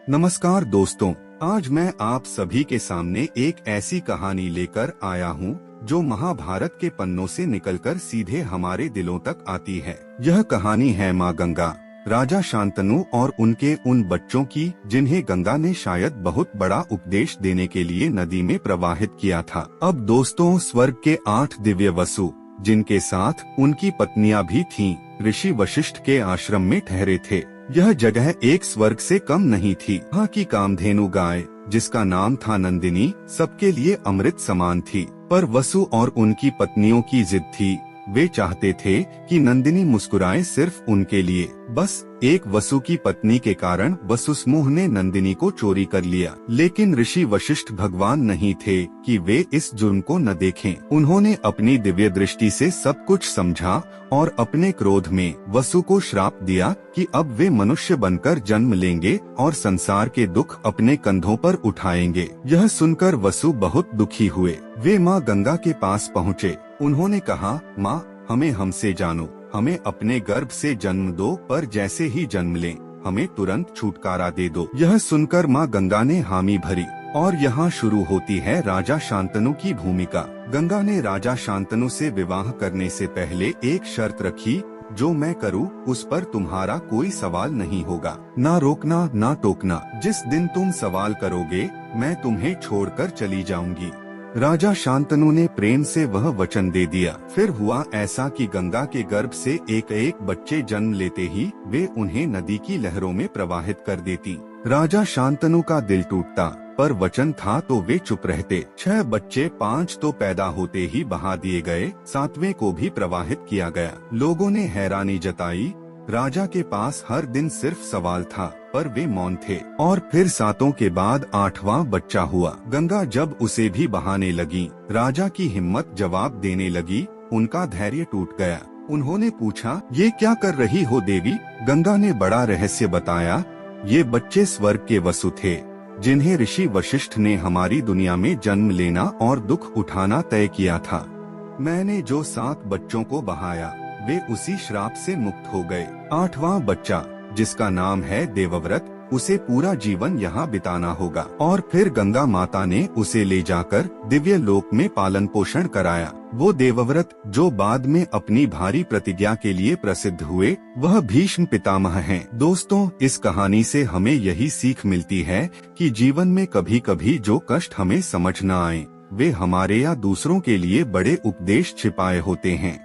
नमस्कार दोस्तों, आज मैं आप सभी के सामने एक ऐसी कहानी लेकर आया हूँ जो महाभारत के पन्नों से निकलकर सीधे हमारे दिलों तक आती है। यह कहानी है माँ गंगा, राजा शांतनु और उनके उन बच्चों की जिन्हें गंगा ने शायद बहुत बड़ा उपदेश देने के लिए नदी में प्रवाहित किया था। अब दोस्तों, स्वर्ग के 8 दिव्य वसु, जिनके साथ उनकी पत्नियां भी थीं, ऋषि वशिष्ठ के आश्रम में ठहरे थे। यह जगह एक स्वर्ग से कम नहीं थी। वहाँ की कामधेनु गाय, जिसका नाम था नंदिनी, सबके लिए अमृत समान थी। पर वसु और उनकी पत्नियों की जिद थी। वे चाहते थे कि नंदिनी मुस्कुराए सिर्फ उनके लिए। बस एक वसु की पत्नी के कारण वसु समूह ने नंदिनी को चोरी कर लिया। लेकिन ऋषि वशिष्ठ भगवान नहीं थे कि वे इस जुर्म को न देखें। उन्होंने अपनी दिव्य दृष्टि से सब कुछ समझा और अपने क्रोध में वसु को श्राप दिया कि अब वे मनुष्य बनकर जन्म लेंगे और संसार के दुख अपने कंधों पर उठाएंगे। यह सुनकर वसु बहुत दुखी हुए। वे माँ गंगा के पास पहुँचे। उन्होंने कहा, माँ, हमें हमसे जानो, हमें अपने गर्भ से जन्म दो, पर जैसे ही जन्म लें हमें तुरंत छुटकारा दे दो। यह सुनकर माँ गंगा ने हामी भरी और यहाँ शुरू होती है राजा शांतनु की भूमिका। गंगा ने राजा शांतनु से विवाह करने से पहले एक शर्त रखी, जो मैं करूँ उस पर तुम्हारा कोई सवाल नहीं होगा, ना रोकना ना टोकना। जिस दिन तुम सवाल करोगे मैं तुम्हें छोड़कर चली जाऊंगी। राजा शांतनु ने प्रेम से वह वचन दे दिया। फिर हुआ ऐसा कि गंगा के गर्भ से एक एक बच्चे जन्म लेते ही वे उन्हें नदी की लहरों में प्रवाहित कर देती। राजा शांतनु का दिल टूटता, पर वचन था तो वे चुप रहते। 6 बच्चे 5 तो पैदा होते ही बहा दिए गए, 7वें को भी प्रवाहित किया गया। लोगों ने हैरानी जताई। राजा के पास हर दिन सिर्फ सवाल था, पर वे मौन थे। और फिर 7 के बाद 8वां बच्चा हुआ। गंगा जब उसे भी बहाने लगी, राजा की हिम्मत जवाब देने लगी। उनका धैर्य टूट गया। उन्होंने पूछा, ये क्या कर रही हो देवी? गंगा ने बड़ा रहस्य बताया। ये बच्चे स्वर्ग के वसु थे, जिन्हें ऋषि वशिष्ठ ने हमारी दुनिया में जन्म लेना और दुख उठाना तय किया था। मैंने जो 7 बच्चों को बहाया वे उसी श्राप से मुक्त हो गए। 8वां बच्चा, जिसका नाम है देवव्रत, उसे पूरा जीवन यहाँ बिताना होगा। और फिर गंगा माता ने उसे ले जाकर दिव्य लोक में पालन पोषण कराया। वो देवव्रत जो बाद में अपनी भारी प्रतिज्ञा के लिए प्रसिद्ध हुए, वह भीष्म पितामह हैं। दोस्तों, इस कहानी से हमें यही सीख मिलती है कि जीवन में कभी कभी जो कष्ट हमें समझ न आए, वे हमारे या दूसरों के लिए बड़े उपदेश छिपाए होते हैं।